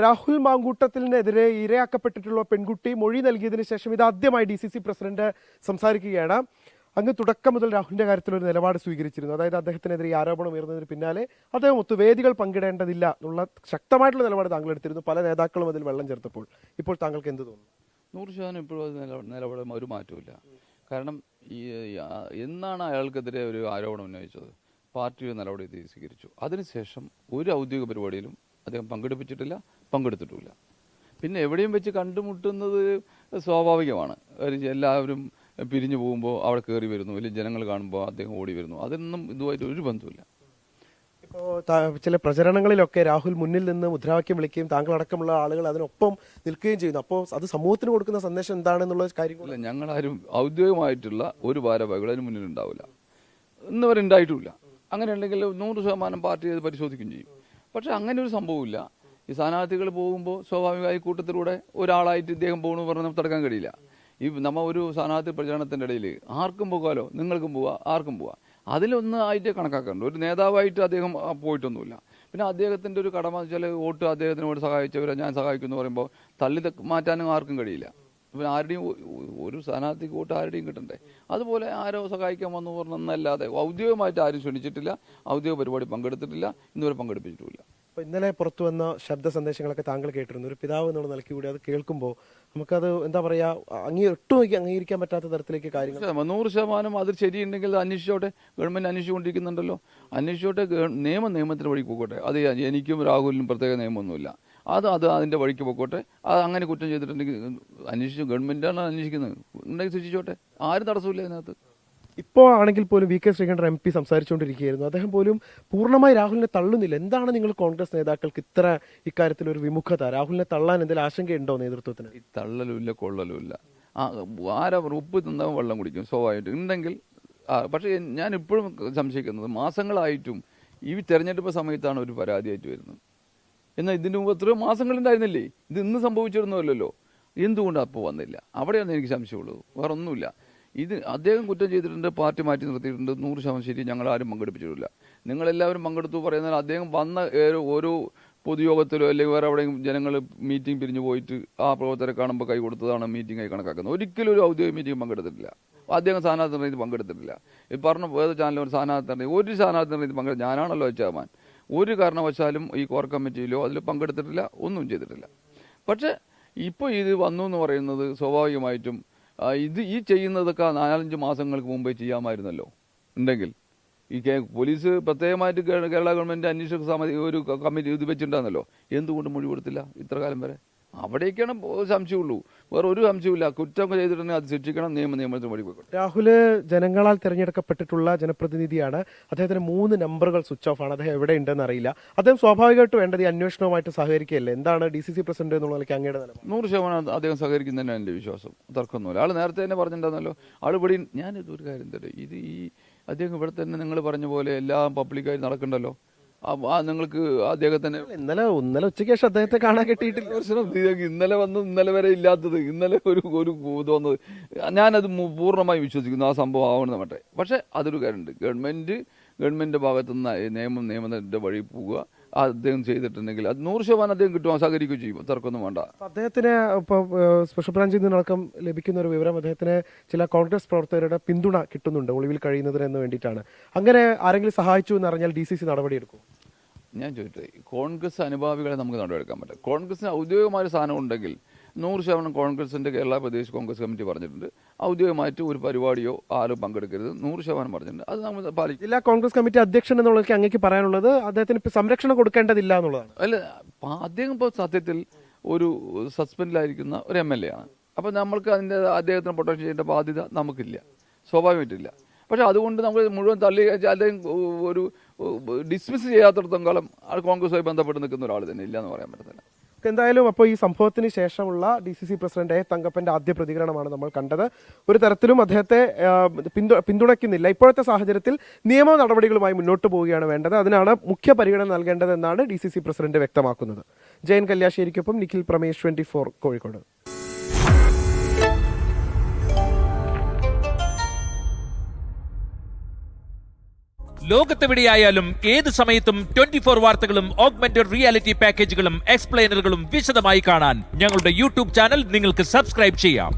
രാഹുൽ മാങ്കൂട്ടത്തിനെതിരെ ഇരയാക്കപ്പെട്ടിട്ടുള്ള പെൺകുട്ടി മൊഴി നൽകിയതിനു ശേഷം ഇതാദ്യമായി DCC പ്രസിഡന്റ് സംസാരിക്കുകയാണ്. അങ്ങ് തുടക്കം മുതൽ രാഹുലിന്റെ കാര്യത്തിൽ ഒരു നിലപാട് സ്വീകരിച്ചിരുന്നു. അതായത് അദ്ദേഹത്തിനെതിരെ ഈ ആരോപണം ഉയർന്നതിന് പിന്നാലെ അദ്ദേഹം ഒത്തുവേദികൾ പങ്കിടേണ്ടതില്ല എന്നുള്ള ശക്തമായിട്ടുള്ള നിലപാട് താങ്കൾ എടുത്തിരുന്നു. പല നേതാക്കളും അതിൽ വെള്ളം ചേർത്തപ്പോൾ ഇപ്പോൾ താങ്കൾക്ക് എന്ത് തോന്നുന്നു? 100% ഇപ്പോഴും നിലപാട് ഒരു മാറ്റമില്ല. കാരണം എന്നാണ് അയാൾക്കെതിരെ ഒരു ആരോപണം ഉന്നയിച്ചത്, പാർട്ടി നടപടി സ്വീകരിച്ചു. അതിനുശേഷം ഒരു ഔദ്യോഗിക പരിപാടിയിലും അദ്ദേഹം പങ്കെടുത്തിട്ടുമില്ല. പിന്നെ എവിടെയും വെച്ച് കണ്ടുമുട്ടുന്നത് സ്വാഭാവികമാണ്. എല്ലാവരും പിരിഞ്ഞു പോകുമ്പോൾ അവിടെ കയറി വരുന്നു, അല്ലെങ്കിൽ ജനങ്ങൾ കാണുമ്പോൾ അദ്ദേഹം ഓടി വരുന്നു. അതൊന്നും ഇതുമായിട്ട് ഒരു ബന്ധമില്ല. ഇപ്പോൾ ചില പ്രചരണങ്ങളിലൊക്കെ രാഹുൽ മുന്നിൽ നിന്ന് മുദ്രാവാക്യം വിളിക്കുകയും താങ്കളടക്കമുള്ള ആളുകൾ അതിനൊപ്പം നിൽക്കുകയും ചെയ്യുന്നു. അപ്പോൾ അത് സമൂഹത്തിന് കൊടുക്കുന്ന സന്ദേശം എന്താണെന്നുള്ള കാര്യങ്ങൾ ഞങ്ങളാരും ഔദ്യോഗികമായിട്ടുള്ള ഒരു ഭാരവാഹികൾ അതിന് മുന്നിൽ ഉണ്ടാവില്ല, ഇന്നുവരെ ഉണ്ടായിട്ടുമില്ല. അങ്ങനെ ഉണ്ടെങ്കിൽ 100% പാർട്ടി അത് പരിശോധിക്കുകയും ചെയ്യും. പക്ഷെ അങ്ങനെ ഒരു സംഭവമില്ല. ഈ സ്ഥാനാർത്ഥികൾ പോകുമ്പോൾ സ്വാഭാവികമായി കൂട്ടത്തിലൂടെ ഒരാളായിട്ട് ഇദ്ദേഹം പോകണമെന്ന് പറഞ്ഞാൽ നമുക്ക് തടക്കാൻ കഴിയില്ല. നമ്മൾ ഒരു സ്ഥാനാർത്ഥി പ്രചരണത്തിൻ്റെ ഇടയിൽ ആർക്കും പോകാമല്ലോ, നിങ്ങൾക്കും പോവാം, ആർക്കും പോവാം. അതിലൊന്ന് ആയിട്ട് കണക്കാക്കാറുണ്ട്. ഒരു നേതാവായിട്ട് അദ്ദേഹം പോയിട്ടൊന്നുമില്ല. പിന്നെ അദ്ദേഹത്തിൻ്റെ ഒരു കടമ വെച്ചാൽ വോട്ട് അദ്ദേഹത്തിനോട് സഹായിച്ചവരെ ഞാൻ സഹായിക്കുന്നു എന്ന് പറയുമ്പോൾ തള്ളി മാറ്റാനും ആർക്കും കഴിയില്ല. പിന്നെ ആരുടെയും ഒരു സ്ഥാനാർത്ഥിക്ക് വോട്ട് ആരുടെയും കിട്ടണ്ടേ. അതുപോലെ ആരോ സഹായിക്കാൻ വന്നു പറഞ്ഞല്ലാതെ ഔദ്യോഗികമായിട്ട് ആരും ക്ഷണിച്ചിട്ടില്ല, ഔദ്യോഗിക പരിപാടി പങ്കെടുത്തിട്ടില്ല, ഇന്നുവരെ പങ്കെടുപ്പിച്ചിട്ടുമില്ല. അപ്പോൾ ഇന്നലെ പുറത്തു വന്ന ശബ്ദ സന്ദേശങ്ങളൊക്കെ താങ്കൾ കേട്ടിരുന്നു. ഒരു പിതാവ് എന്നുള്ള നിലയ്ക്ക് കൂടി അത് കേൾക്കുമ്പോൾ നമുക്കത് എന്താ പറയുക, ഒട്ടും അംഗീകരിക്കാൻ പറ്റാത്ത തരത്തിലേക്ക് കാര്യങ്ങൾ. 100% അത് ശരിയുണ്ടെങ്കിൽ അന്വേഷിച്ചോട്ടെ. ഗവൺമെൻറ് അന്വേഷിച്ചുകൊണ്ടിരിക്കുന്നുണ്ടല്ലോ, അന്വേഷിച്ചോട്ടെ. നിയമത്തിന് വഴി പോകട്ടെ. അത് എനിക്കും രാഹുലിനും പ്രത്യേക നിയമമൊന്നുമില്ല. അതിൻ്റെ വഴിക്ക് പോയിക്കോട്ടെ. അത് അങ്ങനെ കുറ്റം ചെയ്തിട്ടുണ്ടെങ്കിൽ ഗവൺമെൻറ്റാണ് അന്വേഷിക്കുന്നത്, ഉണ്ടെങ്കിൽ ശിക്ഷിച്ചോട്ടെ. ആരും തടസ്സമില്ല അതിനകത്ത്. ഇപ്പോൾ ആണെങ്കിൽ പോലും VK ശ്രീകണ്ഠൻ MP സംസാരിച്ചുകൊണ്ടിരിക്കുകയായിരുന്നു. അദ്ദേഹം പോലും പൂർണ്ണമായി രാഹുലിനെ തള്ളുന്നില്ല. എന്താണ് നിങ്ങൾ കോൺഗ്രസ് നേതാക്കൾക്ക് ഇത്ര ഇക്കാര്യത്തിൽ ഒരു വിമുഖത? രാഹുലിനെ തള്ളാൻ എന്തെങ്കിലും ആശങ്കയുണ്ടോ നേതൃത്വത്തിന്? ഈ തള്ളലുമില്ല, കൊള്ളലുമില്ല. ഉപ്പ് തിന്നാൻ വെള്ളം കുടിക്കും സ്വാഭാവികമായിട്ട് ഉണ്ടെങ്കിൽ. പക്ഷേ ഞാൻ ഇപ്പോഴും സംശയിക്കുന്നത്, മാസങ്ങളായിട്ടും ഈ തെരഞ്ഞെടുപ്പ് സമയത്താണ് ഒരു പരാതിയായിട്ട് വരുന്നത്. എന്നാൽ ഇതിന് മുമ്പ് എത്രയോ മാസങ്ങളുണ്ടായിരുന്നില്ലേ? ഇത് ഇന്ന് സംഭവിച്ചിരുന്നല്ലോ. എന്തുകൊണ്ടാണ് അപ്പോൾ വന്നില്ല? അവിടെയാണ് എനിക്ക് സംശയമുള്ളത്, വേറെ ഒന്നുമില്ല. അദ്ദേഹം കുറ്റം ചെയ്തിട്ടുണ്ട്, പാർട്ടി മാറ്റി നിർത്തിയിട്ടുണ്ട്. 100% ശരി. ഞങ്ങളാരും പങ്കെടുപ്പിച്ചിട്ടില്ല. നിങ്ങളെല്ലാവരും പങ്കെടുത്തു പറയുന്നാൽ അദ്ദേഹം വന്ന ഓരോ പൊതുയോഗത്തിലോ അല്ലെങ്കിൽ വേറെ എവിടെയും ജനങ്ങൾ മീറ്റിംഗ് പിരിഞ്ഞു പോയിട്ട് ആ പ്രവർത്തകരെ കാണുമ്പോൾ കൈ കൊടുത്തതാണ് മീറ്റിംഗായി കണക്കാക്കുന്നത്. ഒരിക്കലും ഒരു ഔദ്യോഗിക മീറ്റിംഗ് പങ്കെടുത്തിട്ടില്ല. അദ്ദേഹം സ്ഥാനാർത്ഥി നിർണ്ണയത്തിൽ പങ്കെടുത്തിട്ടില്ല. ഈ പറഞ്ഞ ഏത് ചാനലും ഒരു സ്ഥാനാർത്ഥി നിർണ്ണയത്തിൽ പങ്കെടുത്ത് ഞാനാണല്ലോ ചെയർമാൻ. ഒരു കാരണവശാലും ഈ കോർ കമ്മിറ്റിയിലോ അതിൽ പങ്കെടുത്തിട്ടില്ല, ഒന്നും ചെയ്തിട്ടില്ല. പക്ഷേ ഇപ്പോൾ ഇത് വന്നു എന്ന് പറയുന്നത് സ്വാഭാവികമായിട്ടും ഈ ചെയ്യുന്നതൊക്കെ 4-5 മാസങ്ങൾക്ക് മുമ്പേ ചെയ്യാമായിരുന്നല്ലോ. ഉണ്ടെങ്കിൽ ഈ പോലീസ് പ്രത്യേകമായിട്ട് കേരള ഗവൺമെൻറ് അന്വേഷക സമിതി ഒരു കമ്മിറ്റി ഇത് വെച്ചിട്ടുണ്ടായിരുന്നല്ലോ. എന്തുകൊണ്ട് മൊഴി കൊടുത്തില്ല ഇത്ര കാലം വരെ? അവിടേക്കാണ് സംശയമുള്ളൂ, വേറെ ഒരു സംശയമില്ല. കുറ്റം ചെയ്തിട്ടുണ്ടെങ്കിൽ അത് ശിക്ഷിക്കണം, നിയമത്തിന് വഴി പോയിക്കോട്ടെ. രാഹുല് ജനങ്ങളാൽ തിരഞ്ഞെടുക്കപ്പെട്ടിട്ടുള്ള ജനപ്രതിനിധിയാണ്. അദ്ദേഹത്തിന് 3 നമ്പറുകൾ സ്വിച്ച് ഓഫ് ആണ്. അദ്ദേഹം എവിടെ ഉണ്ടെന്ന് അറിയില്ല. അദ്ദേഹം സ്വാഭാവികമായിട്ട് വേണ്ടത് ഈ അന്വേഷണവുമായിട്ട് സഹകരിക്കുകയല്ലേ? എന്താണ് DCC പ്രസിഡന്റ് എന്നുള്ള നിലയ്ക്ക് അങ്ങയുടെ നിലപാട്? 100% അദ്ദേഹം സഹകരിക്കുന്നതന്നെ എൻ്റെ വിശ്വാസം. തർക്കമൊന്നുമില്ല. ആൾ നേരത്തെ തന്നെ പറഞ്ഞിട്ടുണ്ടായിരുന്നല്ലോ. ആൾ ഇവിടെ ഞാനിതൊരു കാര്യം തരും, അദ്ദേഹം ഇവിടെ തന്നെ നിങ്ങൾ പറഞ്ഞ പോലെ എല്ലാം പബ്ലിക്കായി നടക്കണ്ടല്ലോ. നിങ്ങൾക്ക് അദ്ദേഹത്തിന് ഇന്നലെ ഉച്ചയ്ക്ക് ശേഷം അദ്ദേഹത്തെ കാണാൻ കിട്ടിയിട്ടില്ല. ഇന്നലെ വരെ ഇല്ലാത്തത് ഇന്നലെ ഒരു തോന്നുന്നത് ഞാനത് പൂർണ്ണമായി വിശ്വസിക്കുന്നു. ആ സംഭവം ആവണമെന്ന് മറ്റേ. പക്ഷേ അതൊരു കാര്യമുണ്ട്, ഗവൺമെൻറ് ഭാഗത്തുനിന്ന് നിയമത്തിൻ്റെ വഴി പോവുക. അദ്ദേഹം ചെയ്തിട്ടുണ്ടെങ്കിൽ അത് 100% അദ്ദേഹം കിട്ടും, സഹകരിക്കുകയും ചെയ്യും. തർക്കമൊന്നും വേണ്ട. അദ്ദേഹത്തിന് ഇപ്പോൾ സ്പെഷ്യൽ ബ്രാഞ്ചിൽ നിന്നടക്കം ലഭിക്കുന്ന ഒരു വിവരം, അദ്ദേഹത്തിന് ചില കോൺഗ്രസ് പ്രവർത്തകരുടെ പിന്തുണ കിട്ടുന്നുണ്ട് ഒളിവിൽ കഴിയുന്നതിന് വേണ്ടിയിട്ടാണ്. അങ്ങനെ ആരെങ്കിലും സഹായിച്ചു എന്നറിഞ്ഞാൽ DCC നടപടിയെടുക്കും? ഞാൻ ചോദിച്ചത്, കോൺഗ്രസ് അനുഭാവികളെ നമുക്ക് നടപടിയെടുക്കാൻ പറ്റും. കോൺഗ്രസിന് ഔദ്യോഗികമായ സ്ഥാനം ഉണ്ടെങ്കിൽ 100% കോൺഗ്രസിൻ്റെ കേരള പ്രദേശ് കോൺഗ്രസ് കമ്മിറ്റി പറഞ്ഞിട്ടുണ്ട്, ഔദ്യോഗികമായിട്ട് ഒരു പരിപാടിയോ ആരും പങ്കെടുക്കരുത്. 100% പറഞ്ഞിട്ടുണ്ട്. അത് നമ്മൾ പാലിക്കും. ജില്ലാ കോൺഗ്രസ് കമ്മിറ്റി അധ്യക്ഷൻ എന്നുള്ളതൊക്കെ അങ്ങേക്ക് പറയാനുള്ളത് അദ്ദേഹത്തിന് സംരക്ഷണം കൊടുക്കേണ്ടതില്ല എന്നുള്ളതാണ്. അല്ല, അദ്ദേഹം ഇപ്പോൾ സത്യത്തിൽ ഒരു സസ്പെൻഡിലായിരിക്കുന്ന ഒരു MLA ആണ്. അപ്പോൾ നമ്മൾക്ക് അദ്ദേഹത്തിന് പ്രൊട്ടക്ഷൻ ചെയ്യേണ്ട ബാധ്യത നമുക്കില്ല, സ്വാഭാവികമായിട്ടില്ല. പക്ഷേ അതുകൊണ്ട് നമ്മൾ മുഴുവൻ തള്ളി അല്ലെങ്കിൽ ഒരു ഡിസ്മിസ് ചെയ്യാത്തിടത്തോളം കാലം കോൺഗ്രസുമായി ബന്ധപ്പെട്ട് നിൽക്കുന്ന ഒരാൾ തന്നെ ഇല്ല എന്ന് പറയാൻ പറ്റത്തില്ല. എന്തായാലും അപ്പോൾ ഈ സംഭവത്തിന് ശേഷമുള്ള DCC പ്രസിഡന്റ് തങ്കപ്പന്റെ ആദ്യ പ്രതികരണമാണ് നമ്മൾ കണ്ടത്. ഒരു തരത്തിലും അദ്ദേഹത്തെ പിന്തുണയ്ക്കുന്നില്ല. ഇപ്പോഴത്തെ സാഹചര്യത്തിൽ നിയമ നടപടികളുമായി മുന്നോട്ട് പോവുകയാണ് വേണ്ടത്. അതിനാണ് മുഖ്യ പരിഗണന നൽകേണ്ടതെന്നാണ് DCC പ്രസിഡന്റ് വ്യക്തമാക്കുന്നത്. ജയൻ കല്യാശ്ശേരിക്കൊപ്പം നിഖിൽ പ്രമേഷ്, 24 കോഴിക്കോട്. ലോകത്തെവിടെയായാലും ഏത് സമയത്തും 24 വാർത്തകളും ഓഗ്മെന്റഡ് റിയാലിറ്റി പാക്കേജുകളും എക്സ്പ്ലെയിനറുകളും വിശദമായി കാണാൻ ഞങ്ങളുടെ യൂട്യൂബ് ചാനൽ നിങ്ങൾക്ക് സബ്സ്ക്രൈബ് ചെയ്യാം.